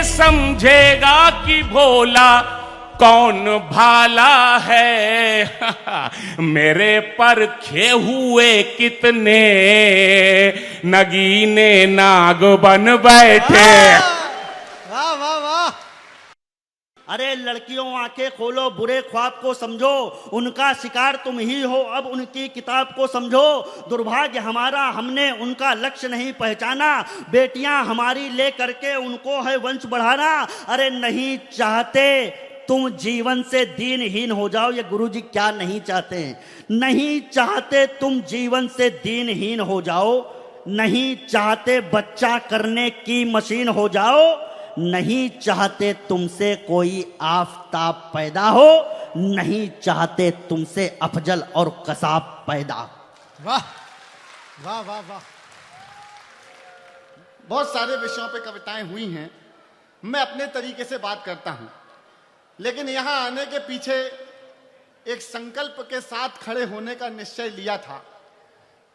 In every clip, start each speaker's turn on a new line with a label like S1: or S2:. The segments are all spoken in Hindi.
S1: समझेगा कि भोला कौन भाला है। मेरे परखे हुए कितने नगीने नाग बन बैठे।
S2: वाह वाह वाह।
S3: अरे लड़कियों आंखें खोलो, बुरे ख्वाब को समझो, उनका शिकार तुम ही हो, अब उनकी किताब को समझो। दुर्भाग्य हमारा, हमने उनका लक्ष्य नहीं पहचाना, बेटियां हमारी ले करके उनको है वंश बढ़ाना। अरे नहीं चाहते तुम जीवन से दीनहीन हो जाओ, ये गुरुजी क्या नहीं चाहते हैं? नहीं चाहते तुम जीवन से दीनहीन हो जाओ, नहीं चाहते बच्चा करने की मशीन हो जाओ, नहीं चाहते तुमसे कोई आफताब पैदा हो, नहीं चाहते तुमसे अफजल और कसाब पैदा।
S2: वाह वाह वाह वाह।
S4: बहुत सारे विषयों पे कविताएं हुई हैं, मैं अपने तरीके से बात करता हूं, लेकिन यहां आने के पीछे एक संकल्प के साथ खड़े होने का निश्चय लिया था।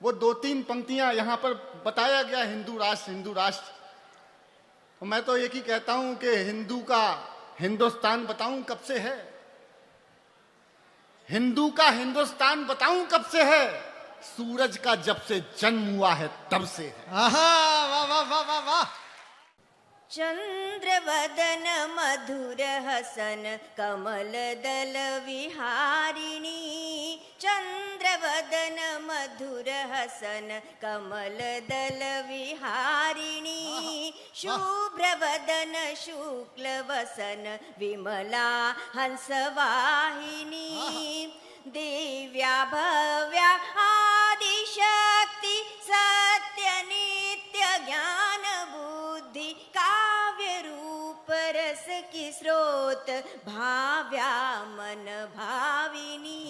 S4: वो 2-3 पंक्तियां यहां पर बताया गया, हिंदू राष्ट्र हिंदू राष्ट्र। तो मैं तो एक ही कहता हूं कि हिंदू का हिंदुस्तान बताऊं कब से है, हिंदू का हिंदुस्तान बताऊं कब से है, सूरज का जब से जन्म हुआ है तब से है।
S2: आहा, वाह वाह वाह वाह वाह।
S5: चंद्रवदन मधुर हसन कमल दल विहारिणी, चंद्रवदन मधुर हसन कमल दल विहारिणी, शुभ्रवदन शुक्ल वसन विमला हंसवाहिनी, दिव्या भव्या आदिशक्ति सत्य नित्य ज्ञान बुद्धि काव्य रूप रस की स्रोत भाव्या मन भाविनी,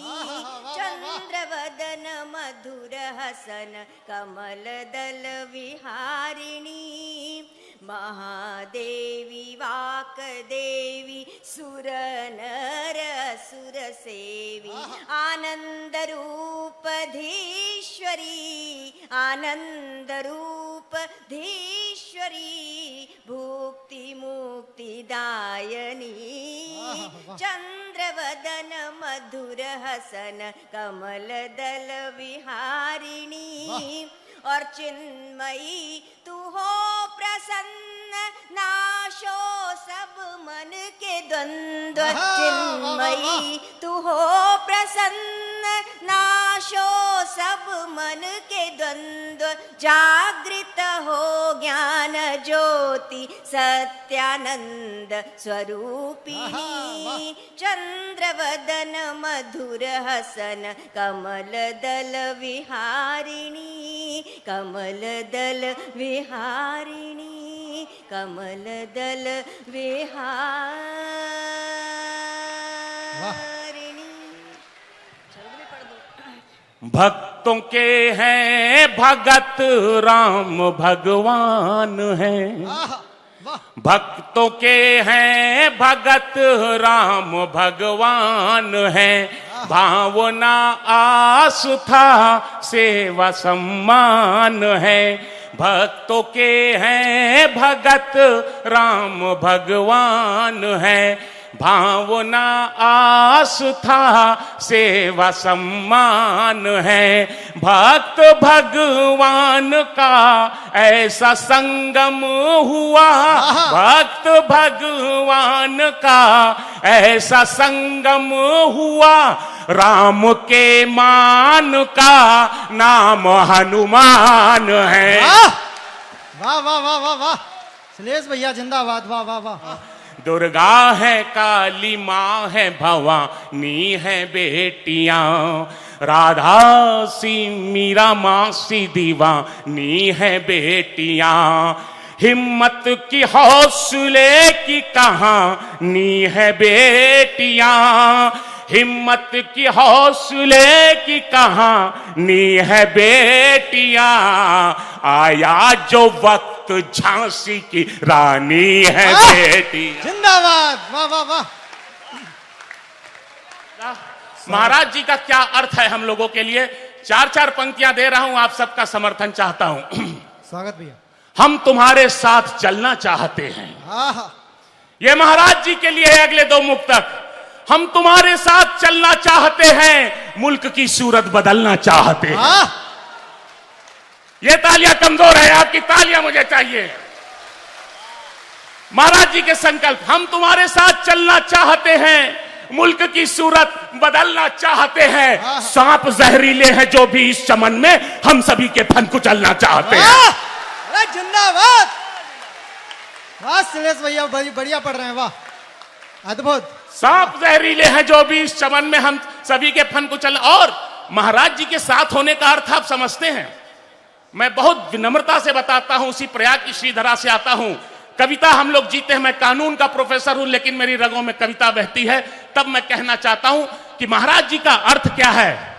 S5: चंद्रवदन मधुर हसन कमल दल विहारिणी, महादेवी वाक देवी सुर नर असुर सेवी, आनंद रूप धीश्वरी, आनंद रूप धीश्वरी, भुक्ति मुक्ति दायनी, चंद्रवदन मधुर हसन कमल दल विहारिणी, और चिन्मयी तू हो प्रसन्न नाशो सब मन के द्वंद्व, चिन्मयी तू हो प्रसन्न नाशो सब मन के द्वंद्व, जागृत हो ज्ञान ज्योति सत्यानंद स्वरूपिणी, चंद्रवदन मधुर हसन कमल दल विहारिणी, कमल दल विहारिणी, कमल दल विहारिणी।
S1: भक्तों के हैं भगत राम भगवान हैं, भक्तों के हैं भगत राम भगवान हैं, भावना आस्था सेवा सम्मान है, भक्तों के हैं भगत राम भगवान है, भावना आस्था सेवा सम्मान है, भक्त भगवान का ऐसा संगम हुआ, भक्त भगवान का ऐसा संगम हुआ, राम के मान का नाम हनुमान है।
S2: वाह वाह वाह वाह वाह। शैलेश भैया जिंदाबाद। वाह वाह वाह।
S1: दुर्गा है काली माँ है भवानी है बेटियां, राधा सी मीरा माँ सी दीवानी है बेटियां, हिम्मत की हौसले की कहानी है बेटियां, हिम्मत की हौसले की कहानी है बेटियां, आया जो वक्त झांसी की रानी है बेटी।
S2: जिंदाबाद। वाह वाह वाह।
S1: महाराज जी का क्या अर्थ है हम लोगों के लिए? 4-4 पंक्तियां दे रहा हूं, आप सबका समर्थन चाहता हूं।
S2: स्वागत भैया।
S1: हम तुम्हारे साथ चलना चाहते हैं, ये महाराज जी के लिए है अगले 2 मुक्तक। हम तुम्हारे साथ चलना चाहते हैं, मुल्क की सूरत बदलना चाहते हैं।
S2: वाह
S1: ये तालियां कमजोर है, आपकी तालियां मुझे चाहिए। महाराज जी के संकल्प, हम तुम्हारे साथ चलना चाहते हैं, मुल्क की सूरत बदलना चाहते हैं। सांप जहरीले हैं जो भी इस चमन में, हम सभी के फन कुचलना चाहते हैं।
S2: वाह अरे जिंदाबाद। वाह शैलेश भैया बढ़िया पढ़ रहे हैं, वाह अद्भुत।
S1: सांप जहरीले हैं जो भी इस चमन में, हम सभी के फन कुचल। और महाराज जी के साथ होने का अर्थ आप समझते हैं। मैं बहुत विनम्रता से बताता हूं, उसी प्रयाग की श्रीधरा से आता हूं। कविता हम लोग जीते हैं, मैं कानून का प्रोफेसर हूं, लेकिन मेरी रगों में कविता बहती है। तब मैं कहना चाहता हूं कि महाराज जी का अर्थ क्या है।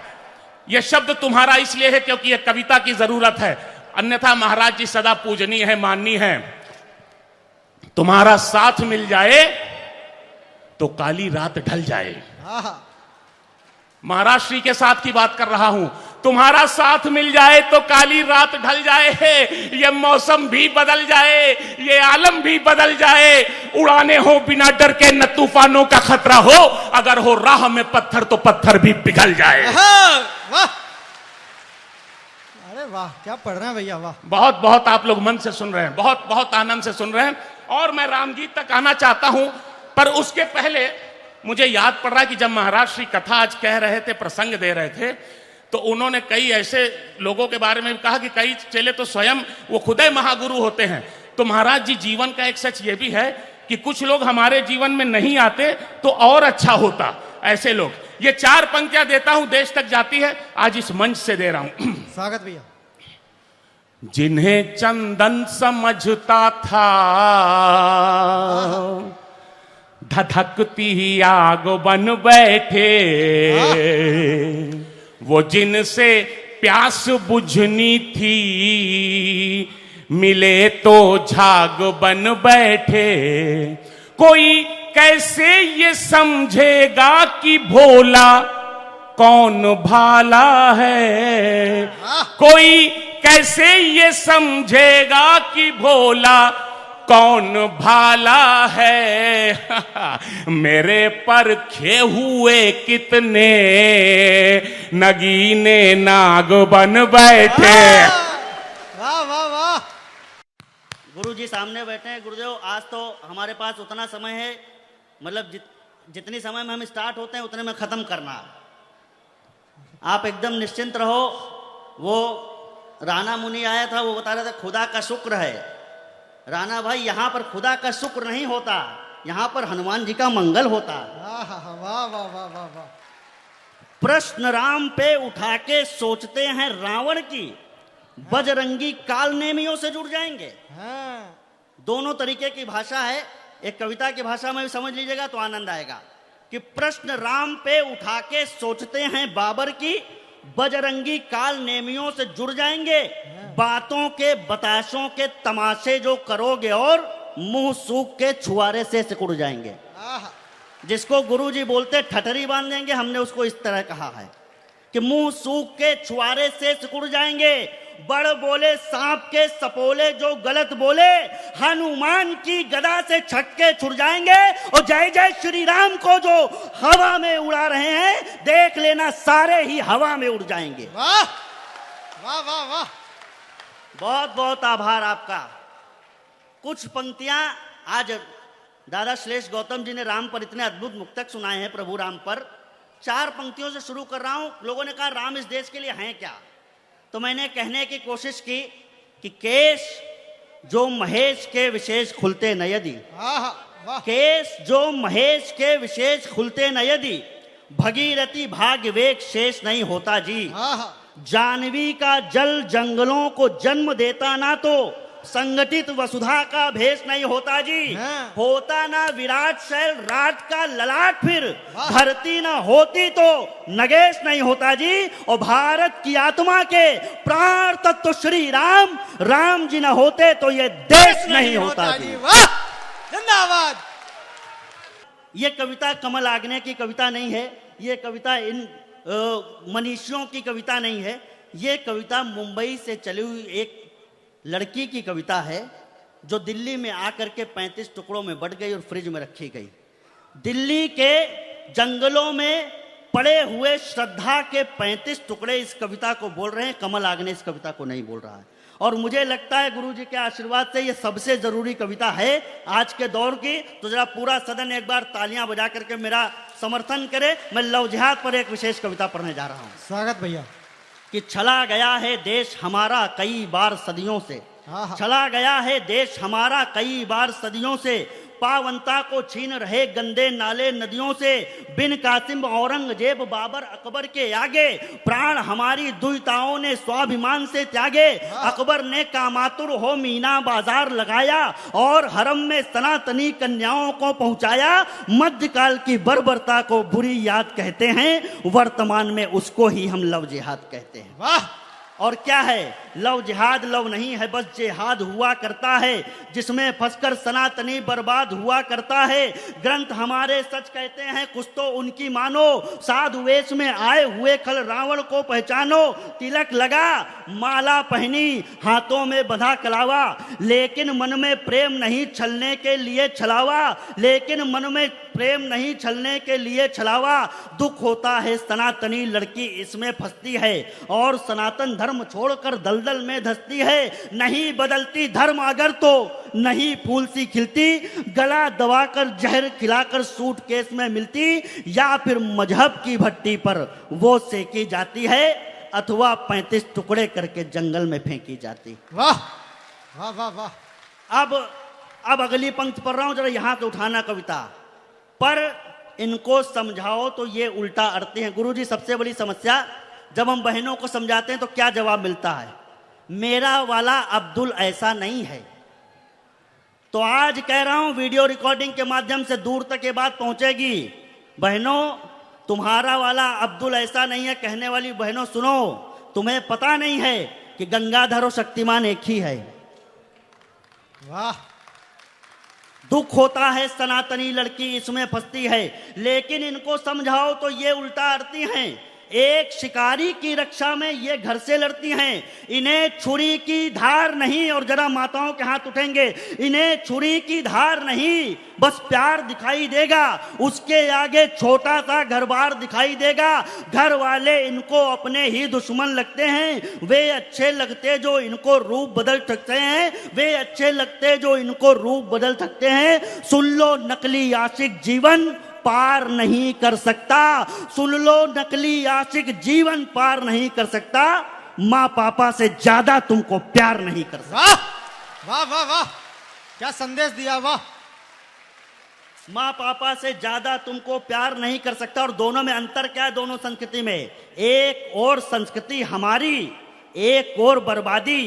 S1: यह शब्द तुम्हारा इसलिए है क्योंकि यह कविता की जरूरत है, अन्यथा महाराज जी सदा पूजनीय है, माननीय है। तुम्हारा साथ मिल जाए तो काली रात ढल जाए। महाराज श्री के साथ की बात कर रहा हूं। तुम्हारा साथ मिल जाए तो काली रात ढल जाए, ये मौसम भी बदल जाए, ये आलम भी बदल जाए। उड़ाने हो बिना डर के, न तूफानों का खतरा हो, अगर हो राह में पत्थर तो पत्थर भी पिघल जाए।
S2: वाह अरे वाह क्या पढ़ रहे हैं भैया, वाह।
S1: बहुत बहुत आप लोग मन से सुन रहे हैं, बहुत बहुत आनंद से सुन रहे हैं। और मैं रामगीत तक आना चाहता हूं, पर उसके पहले मुझे याद पड़ रहा है कि जब महाराज श्री कथा आज कह रहे थे, प्रसंग दे रहे थे, तो उन्होंने कई ऐसे लोगों के बारे में कहा कि कई चेले तो स्वयं वो खुद ही महागुरु होते हैं। तो महाराज जी जीवन का एक सच ये भी है कि कुछ लोग हमारे जीवन में नहीं आते तो और अच्छा होता। ऐसे लोग, ये 4 पंक्तियां देता हूं, देश तक जाती है, आज इस मंच से दे रहा हूं।
S2: स्वागत भैया।
S1: जिन्हें चंदन समझता था, धधकती आग बन बैठे। वो जिनसे प्यास बुझनी थी, मिले तो झाग बन बैठे। कोई कैसे ये समझेगा कि भोला कौन भाला है। कोई कैसे ये समझेगा कि भोला कौन भाला है। मेरे परखे हुए कितने नगीने नाग बन बैठे।
S2: वाह वाह वाह।
S3: गुरु जी सामने बैठे हैं। गुरुदेव, आज तो हमारे पास उतना समय है, मतलब जितनी समय में हम स्टार्ट होते हैं उतने में ख़त्म करना। आप एकदम निश्चिंत रहो। वो राणा मुनि आया था, वो बता रहा था खुदा का शुक्र है। राणा भाई, यहाँ पर खुदा का शुक्र नहीं होता, यहाँ पर हनुमान जी का मंगल होता।
S2: वाह वाह वाह वाह वाह वाह।
S3: प्रश्न राम पे उठा के सोचते हैं रावण की, बजरंगी काल नेमियों से जुड़ जाएंगे। दोनों तरीके की भाषा है, एक कविता की भाषा में भी समझ लीजिएगा तो आनंद आएगा कि प्रश्न राम पे उठा के सोचते हैं बाबर की, बजरंगी काल नेमियों से जुड़ जाएंगे। बातों के बताशों के तमाशे जो करोगे और मुंह सूख के छुआरे से सिकुड़ जाएंगे। जिसको गुरुजी बोलते ठठरी बांध देंगे, हमने उसको इस तरह कहा है कि मुंह सूख के छुआरे से सिकुड़ जाएंगे। बड़ बोले सांप के सपोले जो गलत बोले, हनुमान की गदा से छटके छुड़ जाएंगे। और जय जय श्री राम को जो हवा में उड़ा रहे हैं, देख लेना सारे ही हवा में उड़ जाएंगे।
S2: वाह वाह वाह वाह।
S3: बहुत बहुत आभार आपका। कुछ पंक्तियां आज दादा श्लेष गौतम जी ने राम पर इतने अद्भुत मुक्तक सुनाए हैं, प्रभु राम पर। 4 पंक्तियों से शुरू कर रहा हूं। लोगों ने कहा राम इस देश के लिए हैं क्या, तो मैंने कहने की कोशिश की कि केश जो महेश के विशेष खुलते न यदि, केश जो महेश के विशेष खुलते न यदि, भगीरथी भाग्य वेग शेष नहीं होता जी। जानवी का जल जंगलों को जन्म देता ना तो संगठित वसुधा का भेष नहीं होता जी। होता ना विराट शैल राट का ललाट, फिर धरती ना होती तो नगेश नहीं होता जी। और भारत की आत्मा के प्राण तत्व श्री राम, राम जी ना होते तो ये देश नहीं होता जी।
S2: वाह जिंदाबाद।
S3: ये कविता कमल आग्ने की कविता नहीं है, ये कविता इन मनीषियों की कविता नहीं है, ये कविता मुंबई से चली हुई एक लड़की की कविता है। जो दिल्ली में आकर के 35 टुकड़ों में बट गई और फ्रिज में रखी गई। दिल्ली के जंगलों में पड़े हुए श्रद्धा के 35 टुकड़े इस कविता को बोल रहे हैं, कमल आग ने इस कविता को नहीं बोल रहा है। और मुझे लगता है गुरु जी के आशीर्वाद से ये सबसे जरूरी कविता है आज के दौर की। तो जरा पूरा सदन एक बार तालियां बजा करके मेरा समर्थन करे। मैं लव जिहाद पर एक विशेष कविता पढ़ने जा रहा हूं।
S2: स्वागत भैया।
S3: कि चला गया है देश हमारा कई बार सदियों से, चला गया है देश हमारा कई बार सदियों से, पावनता को छीन रहे गंदे नाले नदियों से, बिन कासिम औरंगजेब बाबर अकबर के आगे, प्राण हमारी दुईताओं ने स्वाभिमान से त्यागे। अकबर ने कामातुर हो मीना बाजार लगाया और हरम में सनातनी कन्याओं को पहुंचाया। मध्यकाल की बर्बरता को बुरी याद कहते हैं, वर्तमान में उसको ही हम लव जिहाद कहते हैं।
S2: वाह।
S3: और क्या है लव जिहाद? लव नहीं है बस जिहाद हुआ करता है, जिसमें फंसकर सनातनी बर्बाद हुआ करता है। ग्रंथ हमारे सच कहते हैं कुछ तो उनकी मानो, साधु वेश में आए हुए खल रावण को पहचानो। तिलक लगा माला पहनी हाथों में बंधा कलावा, लेकिन मन में प्रेम नहीं छलने के लिए छलावा, लेकिन मन में प्रेम नहीं छलने के लिए छलावा। दुख होता है सनातनी लड़की इसमें फंसती है और सनातन धर्म छोड़कर दलदल में धंसती है। नहीं बदलती धर्म अगर तो नहीं फूल सी खिलती, गला दबाकर जहर खिलाकर सूटकेस में मिलती, या फिर मजहब की भट्टी पर वो सेकी जाती है अथवा 35 टुकड़े करके जंगल में फेंकी जाती।
S2: वाह वाह वाह वाह।
S3: अब अगली पंक्ति पढ़ रहा हूं, जरा यहां से उठाना कविता। पर इनको समझाओ तो ये उल्टा अड़ते हैं। गुरुजी सबसे बड़ी समस्या, जब हम बहनों को समझाते हैं तो क्या जवाब मिलता है? मेरा वाला अब्दुल ऐसा नहीं है। तो आज कह रहा हूं वीडियो रिकॉर्डिंग के माध्यम से दूर तक ये बात पहुंचेगी। बहनों, तुम्हारा वाला अब्दुल ऐसा नहीं है। कहने वाली बहनों सुनो, तुम्हें पता नहीं है कि गंगाधर और शक्तिमान एक ही है।
S2: वाह।
S3: दुख होता है सनातनी लड़की इसमें फंसती है, लेकिन इनको समझाओ तो ये उल्टा अड़ती हैं। एक शिकारी की रक्षा में ये घर से लड़ती हैं। इन्हें छुरी की धार नहीं, और जरा माताओं के हाथ उठेंगे, इन्हें छुरी की धार नहीं बस प्यार दिखाई देगा। उसके आगे छोटा सा घर बार दिखाई देगा। घर वाले इनको अपने ही दुश्मन लगते हैं। वे अच्छे लगते जो इनको रूप बदल सकते हैं, वे अच्छे लगते जो इनको रूप बदल सकते हैं। सुन लो नकली आशिक जीवन पार नहीं कर सकता, सुन लो नकली आशिक जीवन पार नहीं कर सकता। माँ पापा से ज्यादा तुमको प्यार नहीं कर सकता।
S2: वाह वाह वाह वाह, क्या संदेश दिया। वाह।
S3: माँ पापा से ज्यादा तुमको प्यार नहीं कर सकता। और दोनों में अंतर क्या है? दोनों संस्कृति में, एक और संस्कृति हमारी, एक और बर्बादी।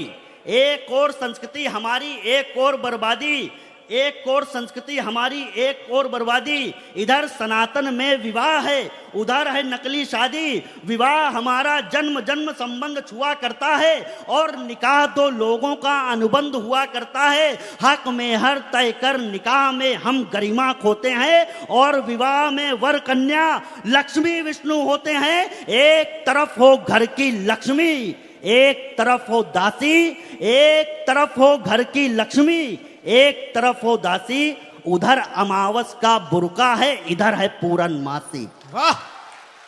S3: एक और संस्कृति हमारी, एक और बर्बादी। एक और संस्कृति हमारी, एक और बर्बादी। इधर सनातन में विवाह है, उधर है नकली शादी। विवाह हमारा जन्म जन्म संबंध छुआ करता है और निकाह दो लोगों का अनुबंध हुआ करता है। हक में हर तय कर निकाह में हम गरिमा खोते हैं और विवाह में वर कन्या लक्ष्मी विष्णु होते हैं। एक तरफ हो घर की लक्ष्मी, एक तरफ हो दासी, एक तरफ हो घर की लक्ष्मी, एक तरफ हो दासी। उधर अमावस का बुरका है, इधर है पूरनमासी।
S2: वाह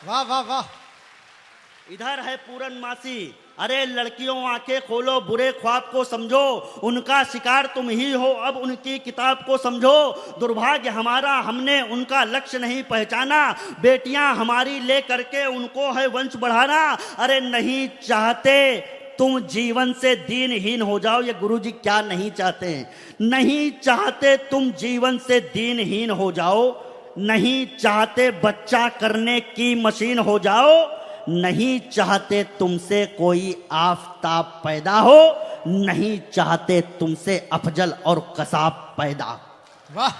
S2: वाह वाह वाह।
S3: इधर है पूरनमासी। अरे लड़कियों आंखें खोलो, बुरे ख्वाब को समझो, उनका शिकार तुम ही हो, अब उनकी किताब को समझो। दुर्भाग्य हमारा, हमने उनका लक्ष्य नहीं पहचाना। बेटियां हमारी ले करके उनको है वंश बढ़ाना। अरे नहीं चाहते तुम जीवन से दीनहीन हो जाओ। ये गुरुजी क्या नहीं चाहते हैं? नहीं चाहते तुम जीवन से दीनहीन हो जाओ, नहीं चाहते बच्चा करने की मशीन हो जाओ, नहीं चाहते तुमसे कोई आफताब पैदा हो, नहीं चाहते तुमसे अफजल और कसाब पैदा।
S2: वाह।